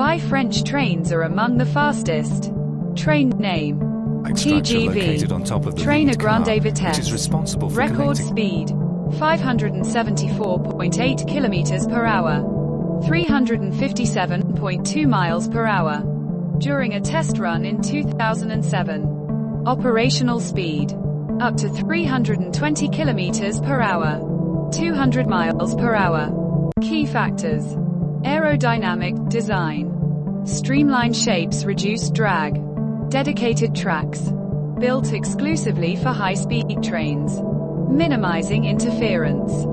Why French trains are among the fastest. Train name. TGV. Train grande vitesse. Record speed. 574.8 kilometers per hour. 357.2 miles per hour. During a test run in 2007. Operational speed. Up to 320 kilometers per hour. 200 miles per hour. Key factors. Aerodynamic design. Streamlined shapes reduce drag. Dedicated tracks. Built exclusively for high-speed trains. Minimizing interference.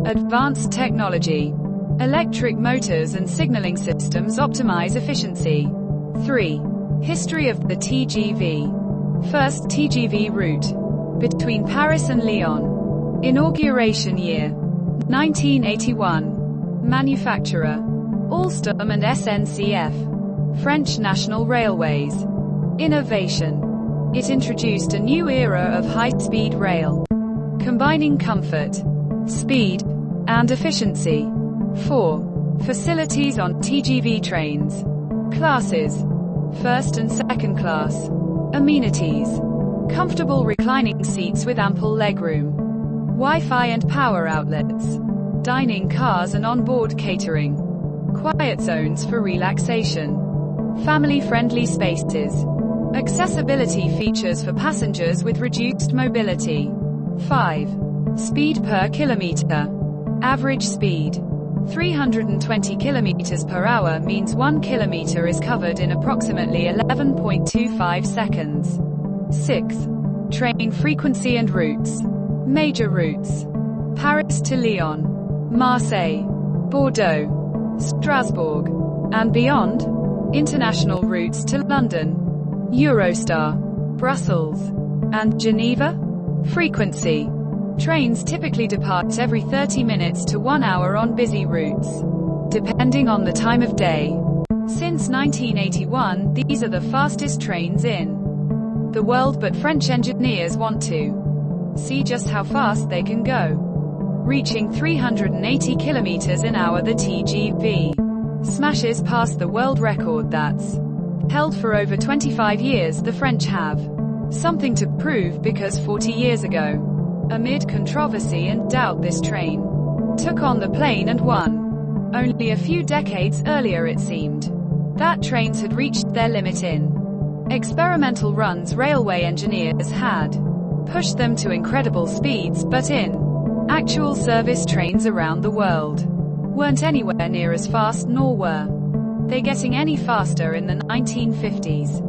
Advanced technology. Electric motors and signaling systems optimize efficiency. 3. History of the TGV. First TGV route. Between Paris and Lyon. Inauguration year. 1981. Manufacturer. Alstom and SNCF. French National Railways. Innovation. It introduced a new era of high-speed rail, combining comfort, speed, and efficiency. 4. Facilities on TGV trains. Classes. First and second class. Amenities. Comfortable reclining seats with ample legroom. Wi-Fi and power outlets. Dining cars and on-board catering. Quiet zones for relaxation. Family-friendly spaces. Accessibility features for passengers with reduced mobility. 5. Speed per kilometer. Average speed. 320 kilometers per hour means 1 kilometer is covered in approximately 11.25 seconds. 6. Train frequency and routes. Major routes. Paris to Lyon. Marseille. Bordeaux. Strasbourg. And beyond. International routes to London. Eurostar. Brussels. And Geneva. Frequency. Trains typically depart every 30 minutes to 1 hour on busy routes, depending on the time of day. Since 1981, these are the fastest trains in the world, but French engineers want to see just how fast they can go. Reaching 380 kilometers an hour, the TGV smashes past the world record that's held for over 25 years. The French have something to prove, because 40 years ago, amid controversy and doubt, this train took on the plane and won. Only a few decades earlier it seemed that trains had reached their limit in experimental runs. Railway engineers had pushed them to incredible speeds, but in actual service, trains around the world weren't anywhere near as fast, nor were they getting any faster. In the 1950s,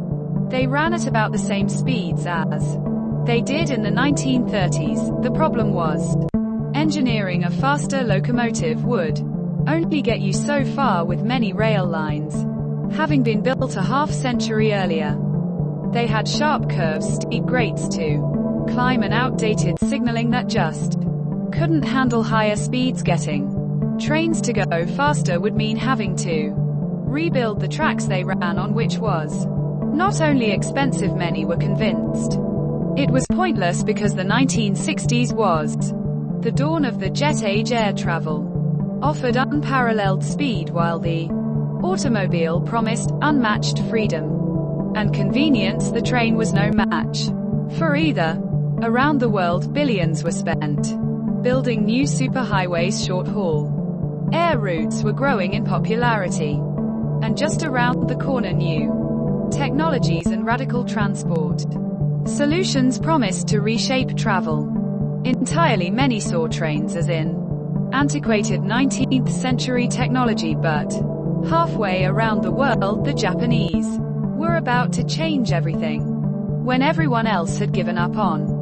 they ran at about the same speeds as they did in the 1930s. The problem was, engineering a faster locomotive would only get you so far, with many rail lines having been built a half-century earlier. They had sharp curves, steep grades to climb, and outdated signaling that just couldn't handle higher speeds. Getting trains to go faster would mean having to rebuild the tracks they ran on, which was not only expensive, many were convinced it was pointless, because the 1960s was the dawn of the jet age. Air travel offered unparalleled speed, while the automobile promised unmatched freedom and convenience. The train was no match for either. Around the world, billions were spent building new superhighways. Short-haul air routes were growing in popularity, and just around the corner, new technologies and radical transport solutions promised to reshape travel entirely. Many saw trains as in antiquated 19th century technology, but halfway around the world, the Japanese were about to change everything. When everyone else had given up on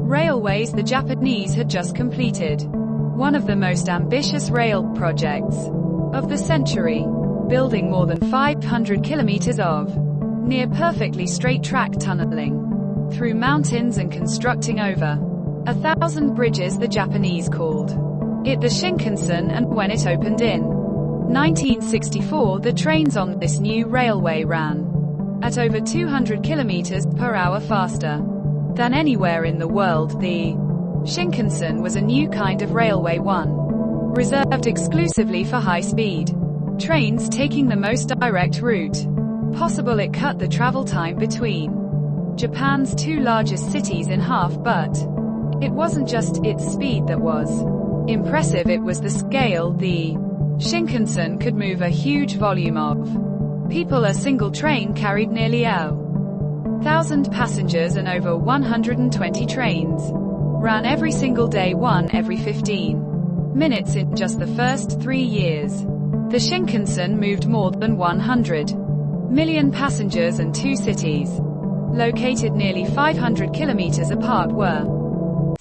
railways, the Japanese had just completed one of the most ambitious rail projects of the century, building more than 500 kilometers of near perfectly straight track, tunneling through mountains, and constructing over 1,000 bridges. The Japanese called it the Shinkansen, and when it opened in 1964, the trains on this new railway ran at over 200 kilometers per hour, faster than anywhere in the world. The Shinkansen was a new kind of railway, one reserved exclusively for high-speed Trains taking the most direct route possible. It cut the travel time between Japan's two largest cities in half, but it wasn't just its speed that was impressive, it was the scale. The Shinkansen could move a huge volume of people. A single train carried nearly 1,000 passengers, and over 120 trains ran every single day, one every 15 minutes. In just the first 3 years, the Shinkansen moved more than 100 million passengers, and two cities located nearly 500 kilometers apart were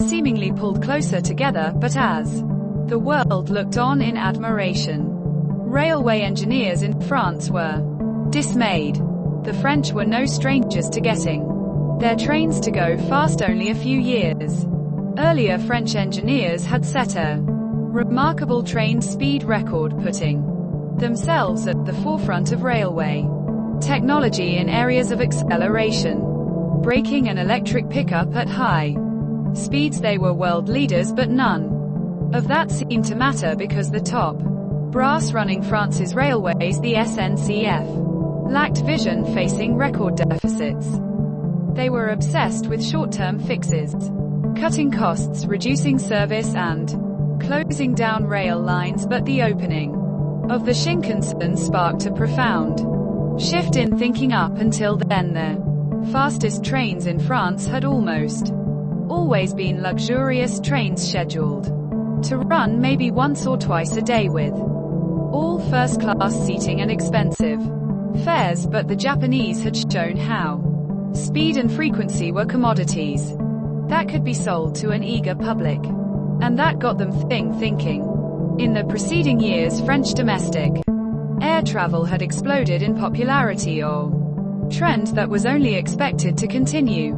seemingly pulled closer together. But as the world looked on in admiration, railway engineers in France were dismayed. The French were no strangers to getting their trains to go fast. Only a few years earlier, French engineers had set a remarkable train speed record, putting themselves at the forefront of railway technology in areas of acceleration, braking and electric pickup at high speeds. They were world leaders, but none of that seemed to matter, because the top brass running France's railways, the SNCF, lacked vision, facing record deficits. They were obsessed with short-term fixes, cutting costs, reducing service, and closing down rail lines. But the opening of the Shinkansen sparked a profound shift in thinking. Up until then, the fastest trains in France had almost always been luxurious trains scheduled to run maybe once or twice a day, with all first-class seating and expensive fares. But the Japanese had shown how speed and frequency were commodities that could be sold to an eager public. And that got them thinking. In the preceding years, French domestic air travel had exploded in popularity, a trend that was only expected to continue.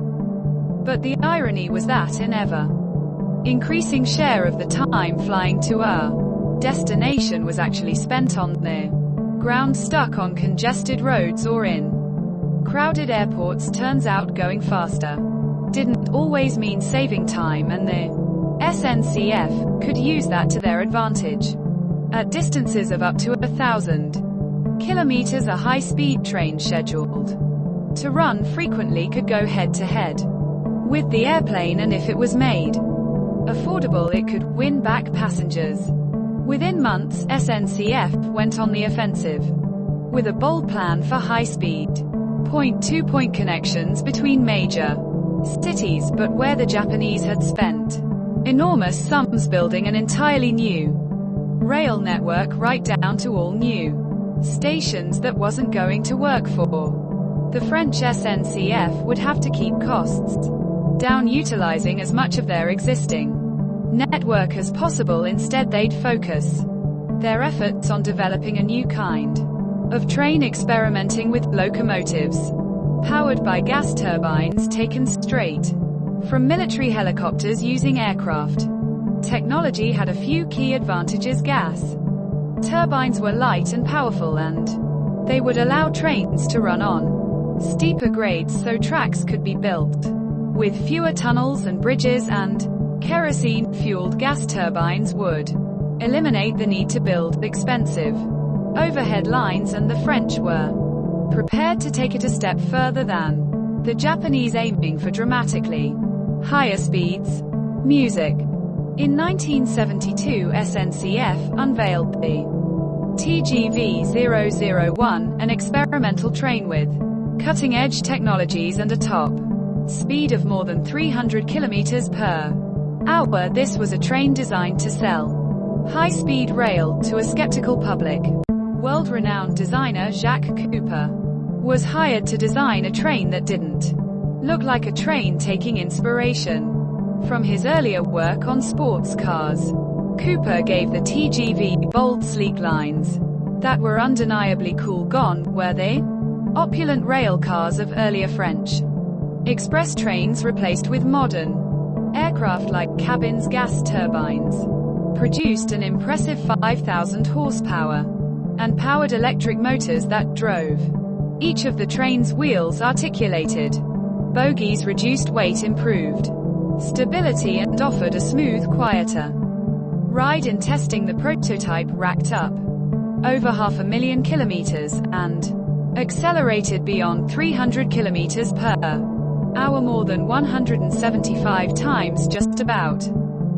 But the irony was that an ever-increasing share of the time flying to a destination was actually spent on the ground, stuck on congested roads or in crowded airports. Turns out going faster didn't always mean saving time, and the SNCF could use that to their advantage. At distances of up to 1,000 kilometers, a high-speed train scheduled to run frequently could go head-to-head with the airplane, and if it was made affordable, it could win back passengers. Within months, SNCF went on the offensive with a bold plan for high-speed point-to-point connections between major cities, but where the Japanese had spent enormous sums building an entirely new rail network, right down to all new stations, that wasn't going to work for the French. SNCF would have to keep costs down, utilizing as much of their existing network as possible. Instead, they'd focus their efforts on developing a new kind of train, experimenting with locomotives powered by gas turbines taken straight from military helicopters. Using aircraft technology had a few key advantages. Gas turbines were light and powerful, and they would allow trains to run on steeper grades, so tracks could be built with fewer tunnels and bridges, and kerosene-fueled gas turbines would eliminate the need to build expensive overhead lines. And the French were prepared to take it a step further than the Japanese, aiming for dramatically higher speeds. Music. In 1972, SNCF unveiled the TGV-001, an experimental train with cutting-edge technologies and a top speed of more than 300 kilometers per hour. This was a train designed to sell high-speed rail to a skeptical public. World-renowned designer Jacques Couper was hired to design a train that didn't look like a train, taking inspiration from his earlier work on sports cars. Couper gave the TGV bold, sleek lines that were undeniably cool. Gone were the opulent rail cars of earlier French express trains, replaced with modern aircraft-like cabins. Gas turbines produced an impressive 5,000 horsepower and powered electric motors that drove each of the train's wheels. Articulated bogies reduced weight, improved stability, and offered a smooth, quieter ride. In testing, the prototype racked up over 500,000 kilometers, and accelerated beyond 300 kilometers per hour, more than 175 times. Just about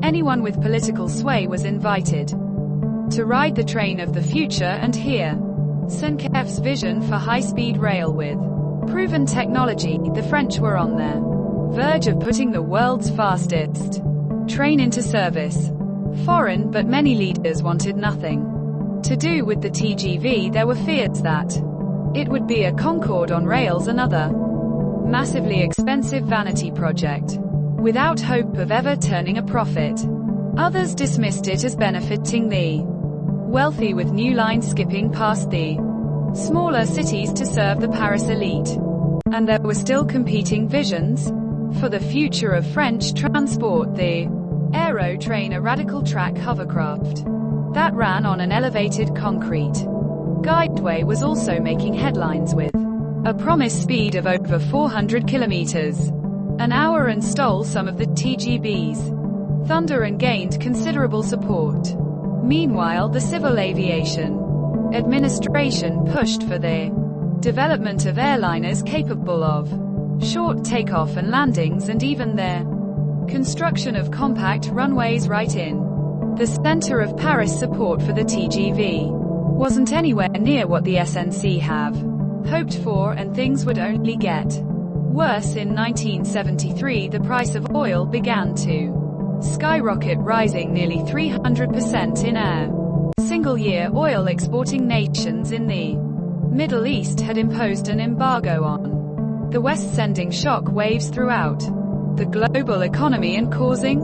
anyone with political sway was invited to ride the train of the future and hear Sankev's vision for high-speed rail with proven technology. The French were on the verge of putting the world's fastest train into service. Foreign, but many leaders wanted nothing to do with the TGV. There were fears that it would be a Concorde on rails, another massively expensive vanity project without hope of ever turning a profit. Others dismissed it as benefiting the wealthy, with new lines skipping past the smaller cities to serve the Paris elite. And there were still competing visions for the future of French transport: the aero train, a radical track hovercraft that ran on an elevated concrete guideway, was also making headlines with a promised speed of over 400 kilometers an hour, and stole some of the TGV's thunder and gained considerable support. Meanwhile, the Civil Aviation Administration pushed for the development of airliners capable of short takeoff and landings, and even the construction of compact runways right in the center of Paris. Support for the TGV wasn't anywhere near what the SNC have hoped for, and things would only get worse. In 1973, the price of oil began to skyrocket, rising nearly 300% in a single year. Oil exporting nations in the Middle East had imposed an embargo on the West, sending shock waves throughout the global economy and causing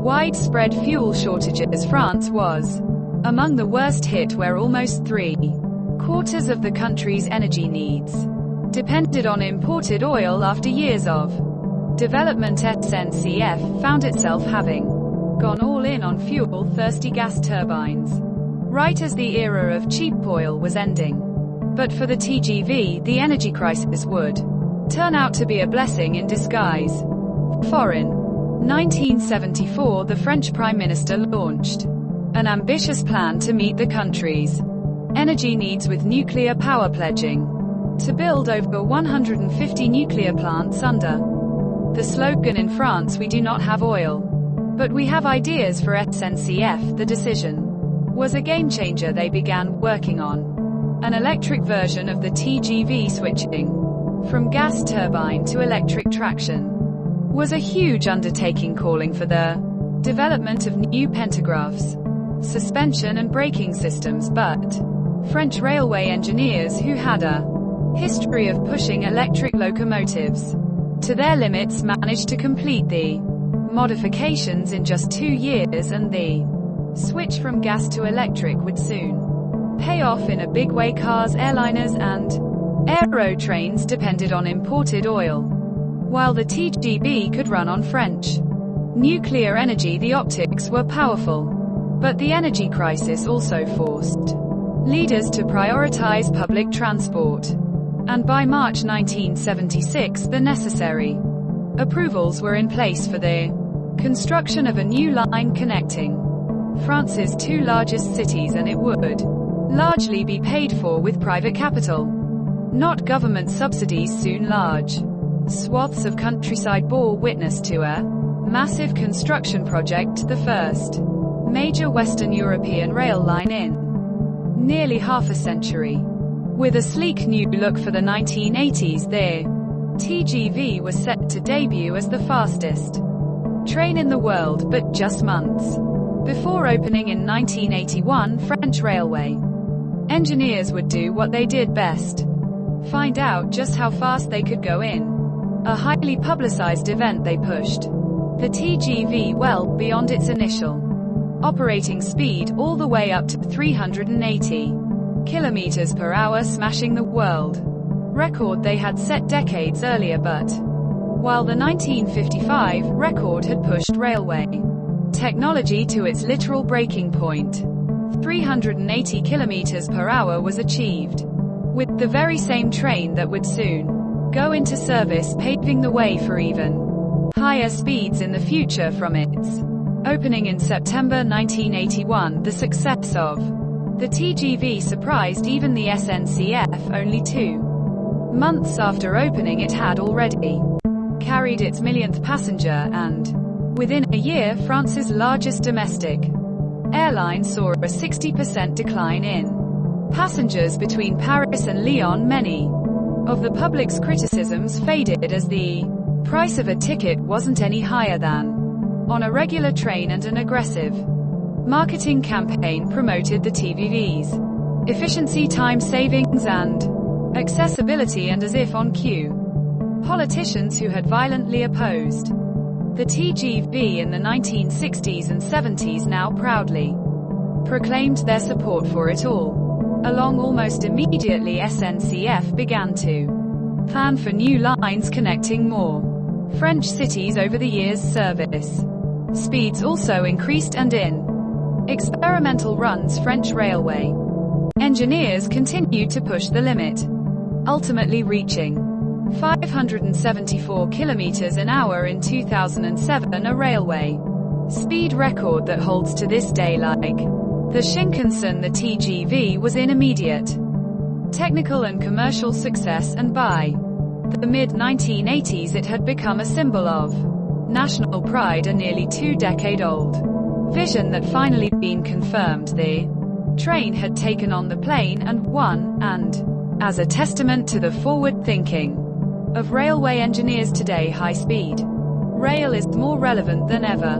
widespread fuel shortages. France was among the worst hit, where almost 3/4 of the country's energy needs depended on imported oil. After years of development, SNCF found itself having gone all in on fuel-thirsty gas turbines right as the era of cheap oil was ending. But for the TGV, the energy crisis would turn out to be a blessing in disguise. Foreign. 1974, the French Prime Minister launched an ambitious plan to meet the country's energy needs with nuclear power, pledging to build over 150 nuclear plants under the slogan in France, "We do not have oil, but we have ideas." For SNCF, the decision was a game changer. They began working on an electric version of the TGV. Switching from gas turbine to electric traction was a huge undertaking, calling for the development of new pantographs, suspension and braking systems. But French railway engineers, who had a history of pushing electric locomotives to their limits, managed to complete the modifications in just 2 years, and the switch from gas to electric would soon pay off in a big way. Cars, airliners and aero trains depended on imported oil, while the TGV could run on French nuclear energy. The optics were powerful, but the energy crisis also forced leaders to prioritize public transport. And by March 1976, the necessary approvals were in place for the construction of a new line connecting France's 2 largest cities, and it would largely be paid for with private capital, not government subsidies. Soon large swaths of countryside bore witness to a massive construction project, the first major Western European rail line in nearly half a century. With a sleek new look for the 1980s, the TGV was set to debut as the fastest train in the world, but just months before opening in 1981, French railway engineers would do what they did best: find out just how fast they could go. In a highly publicized event, they pushed the TGV well beyond its initial operating speed, all the way up to 380 kilometers per hour, smashing the world record they had set decades earlier. But while the 1955 record had pushed railway technology to its literal breaking point, 380 kilometers per hour was achieved with the very same train that would soon go into service, paving the way for even higher speeds in the future. From its opening in September 1981, the success of The TGV surprised even the SNCF. Only 2 months after opening, it had already carried its millionth passenger, and within a year, France's largest domestic airline saw a 60% decline in passengers between Paris and Lyon. Many of the public's criticisms faded as the price of a ticket wasn't any higher than on a regular train, and an aggressive marketing campaign promoted the TGV's efficiency, time savings, and accessibility, and as if on cue, politicians who had violently opposed the TGV in the 1960s and 70s now proudly proclaimed their support for it all. Along almost immediately, SNCF began to plan for new lines connecting more French cities over the years. Service speeds also increased, and in experimental runs, French railway engineers continued to push the limit, ultimately reaching 574 kilometers an hour in 2007, a railway speed record that holds to this day. Like the Shinkansen, the TGV was in immediate technical and commercial success, and by the mid-1980s it had become a symbol of national pride, a nearly 2-decade-old vision that finally been confirmed. The train had taken on the plane and won, and as a testament to the forward thinking of railway engineers today, high-speed rail is more relevant than ever.